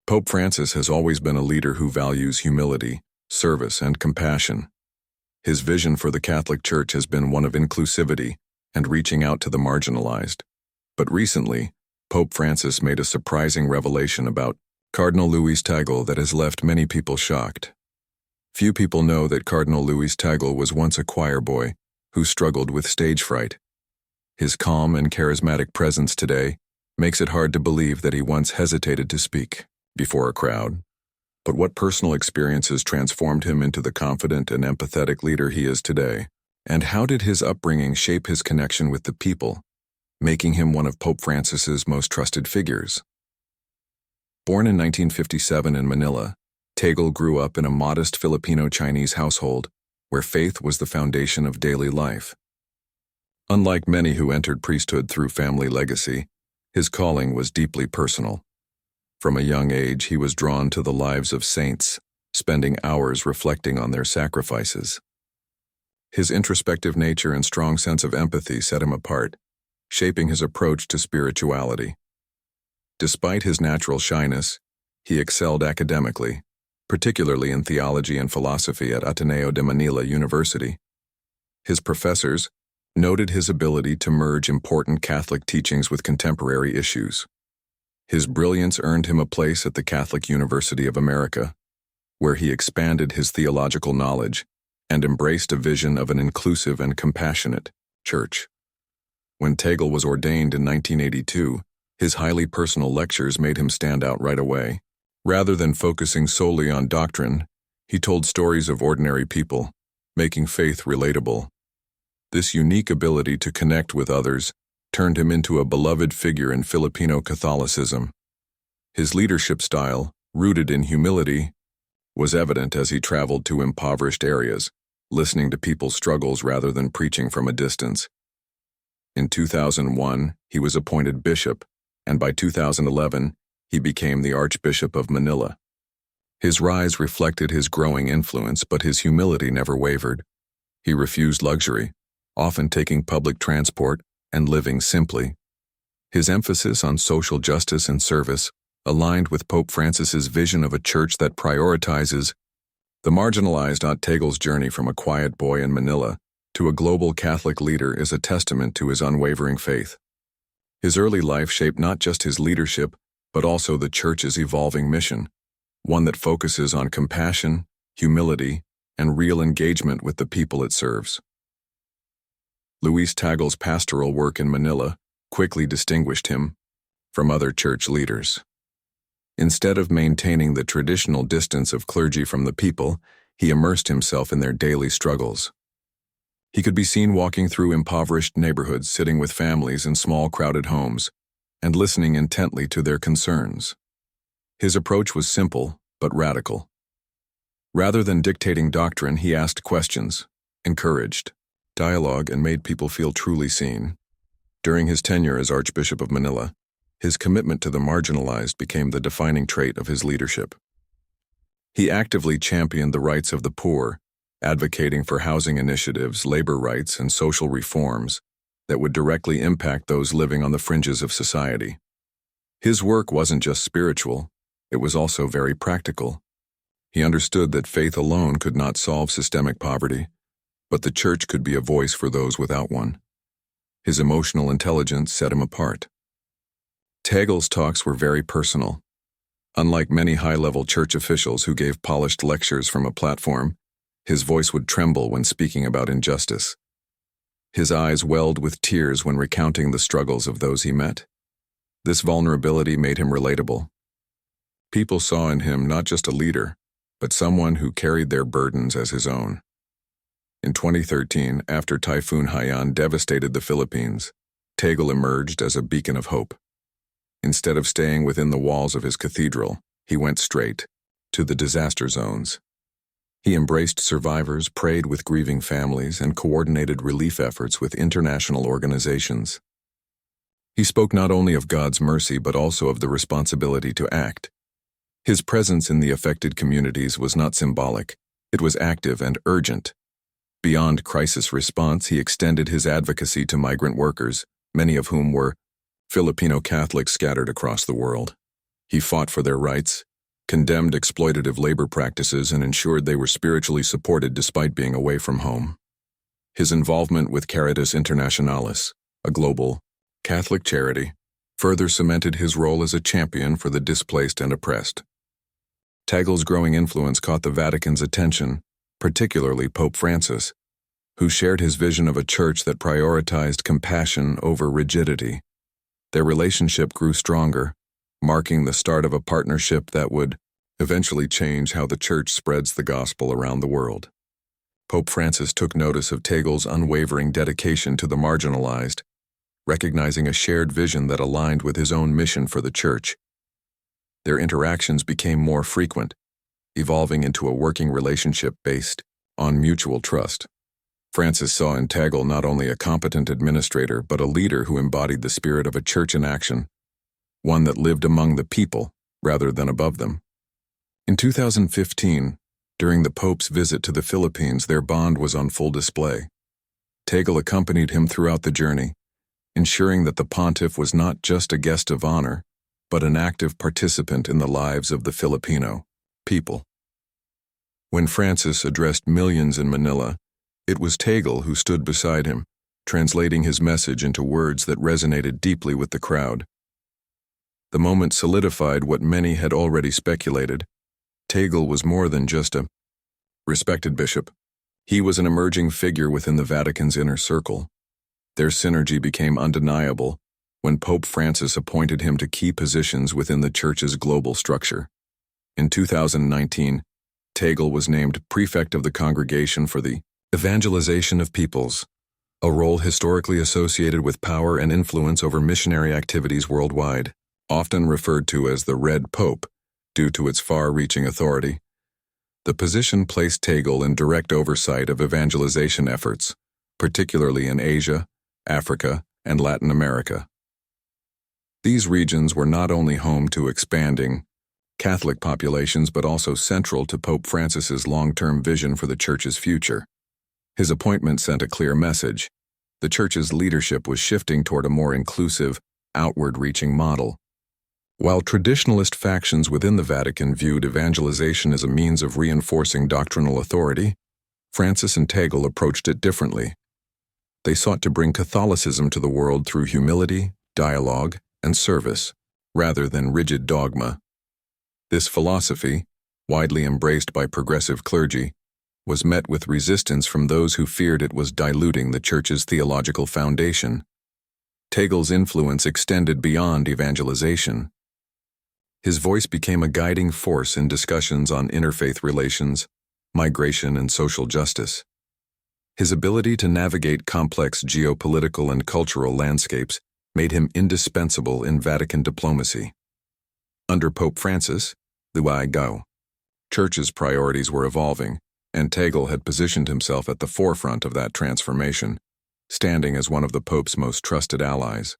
Pope Francis has always been a leader who values humility, service, and compassion. His vision for the Catholic Church has been one of inclusivity and reaching out to the marginalized. But recently, Pope Francis made a surprising revelation about Cardinal Luis Tagle that has left many people shocked. Few people know that Cardinal Luis Tagle was once a choir boy who struggled with stage fright. His calm and charismatic presence today makes it hard to believe that he once hesitated to speak before a crowd. But what personal experiences transformed him into the confident and empathetic leader he is today? And how did his upbringing shape his connection with the people, making him one of Pope Francis's most trusted figures? Born in 1957 in Manila, Tagle grew up in a modest Filipino-Chinese household where faith was the foundation of daily life. Unlike many who entered priesthood through family legacy, his calling was deeply personal. From a young age, he was drawn to the lives of saints, spending hours reflecting on their sacrifices. His introspective nature and strong sense of empathy set him apart, shaping his approach to spirituality. Despite his natural shyness, he excelled academically, particularly in theology and philosophy at Ateneo de Manila University. His professors noted his ability to merge important Catholic teachings with contemporary issues. His brilliance earned him a place at the Catholic University of America, where he expanded his theological knowledge and embraced a vision of an inclusive and compassionate church. When Tagle was ordained in 1982, his highly personal lectures made him stand out right away. Rather than focusing solely on doctrine, he told stories of ordinary people, making faith relatable. This unique ability to connect with others turned him into a beloved figure in Filipino Catholicism. His leadership style, rooted in humility, was evident as he traveled to impoverished areas, listening to people's struggles rather than preaching from a distance. In 2001, he was appointed bishop, and by 2011, he became the Archbishop of Manila. His rise reflected his growing influence, but his humility never wavered. He refused luxury, often taking public transport and living simply. His emphasis on social justice and service aligned with Pope Francis's vision of a church that prioritizes the marginalized. Tagle's journey from a quiet boy in Manila to a global Catholic leader is a testament to his unwavering faith. His early life shaped not just his leadership, but also the Church's evolving mission, one that focuses on compassion, humility, and real engagement with the people it serves. Luis Tagle's pastoral work in Manila quickly distinguished him from other church leaders. Instead of maintaining the traditional distance of clergy from the people, he immersed himself in their daily struggles. He could be seen walking through impoverished neighborhoods, sitting with families in small, crowded homes, and listening intently to their concerns. His approach was simple but radical. Rather than dictating doctrine, he asked questions, encouraged dialogue, and made people feel truly seen. During his tenure as Archbishop of Manila, his commitment to the marginalized became the defining trait of his leadership. He actively championed the rights of the poor, advocating for housing initiatives, labor rights, and social reforms that would directly impact those living on the fringes of society. His work wasn't just spiritual, it was also very practical. He understood that faith alone could not solve systemic poverty, but the Church could be a voice for those without one. His emotional intelligence set him apart. Tagle's talks were very personal. Unlike many high-level church officials who gave polished lectures from a platform, his voice would tremble when speaking about injustice. His eyes welled with tears when recounting the struggles of those he met. This vulnerability made him relatable. People saw in him not just a leader, but someone who carried their burdens as his own. In 2013, after Typhoon Haiyan devastated the Philippines, Tagle emerged as a beacon of hope. Instead of staying within the walls of his cathedral, he went straight to the disaster zones. He embraced survivors, prayed with grieving families, and coordinated relief efforts with international organizations. He spoke not only of God's mercy but also of the responsibility to act. His presence in the affected communities was not symbolic, it was active and urgent. Beyond crisis response, he extended his advocacy to migrant workers, many of whom were Filipino Catholics scattered across the world. He fought for their rights, condemned exploitative labor practices and ensured they were spiritually supported despite being away from home. His involvement with Caritas Internationalis, a global Catholic charity, further cemented his role as a champion for the displaced and oppressed. Tagle's growing influence caught the Vatican's attention, particularly Pope Francis, who shared his vision of a church that prioritized compassion over rigidity. Their relationship grew stronger, marking the start of a partnership that would eventually change how the church spreads the gospel around the world. Pope Francis took notice of Tagle's unwavering dedication to the marginalized, recognizing a shared vision that aligned with his own mission for the church. Their interactions became more frequent, evolving into a working relationship based on mutual trust. Francis saw in Tagle not only a competent administrator but a leader who embodied the spirit of a church in action, one that lived among the people rather than above them. In 2015, during the Pope's visit to the Philippines, their bond was on full display. Tagle accompanied him throughout the journey, ensuring that the pontiff was not just a guest of honor, but an active participant in the lives of the Filipino people. When Francis addressed millions in Manila, it was Tagle who stood beside him, translating his message into words that resonated deeply with the crowd. The moment solidified what many had already speculated. Tagle was more than just a respected bishop. He was an emerging figure within the Vatican's inner circle. Their synergy became undeniable when Pope Francis appointed him to key positions within the Church's global structure. In 2019, Tagle was named Prefect of the Congregation for the Evangelization of Peoples, a role historically associated with power and influence over missionary activities worldwide, often referred to as the Red Pope, due to its far-reaching authority. The position placed Tagle in direct oversight of evangelization efforts, particularly in Asia, Africa, and Latin America. These regions were not only home to expanding Catholic populations but also central to Pope Francis's long-term vision for the Church's future. His appointment sent a clear message. The Church's leadership was shifting toward a more inclusive, outward-reaching model. While traditionalist factions within the Vatican viewed evangelization as a means of reinforcing doctrinal authority, Francis and Tagle approached it differently. They sought to bring Catholicism to the world through humility, dialogue, and service, rather than rigid dogma. This philosophy, widely embraced by progressive clergy, was met with resistance from those who feared it was diluting the Church's theological foundation. Tagle's influence extended beyond evangelization. His voice became a guiding force in discussions on interfaith relations, migration, and social justice. His ability to navigate complex geopolitical and cultural landscapes made him indispensable in Vatican diplomacy. Under Pope Francis, the Church's priorities were evolving, and Tagle had positioned himself at the forefront of that transformation, standing as one of the Pope's most trusted allies.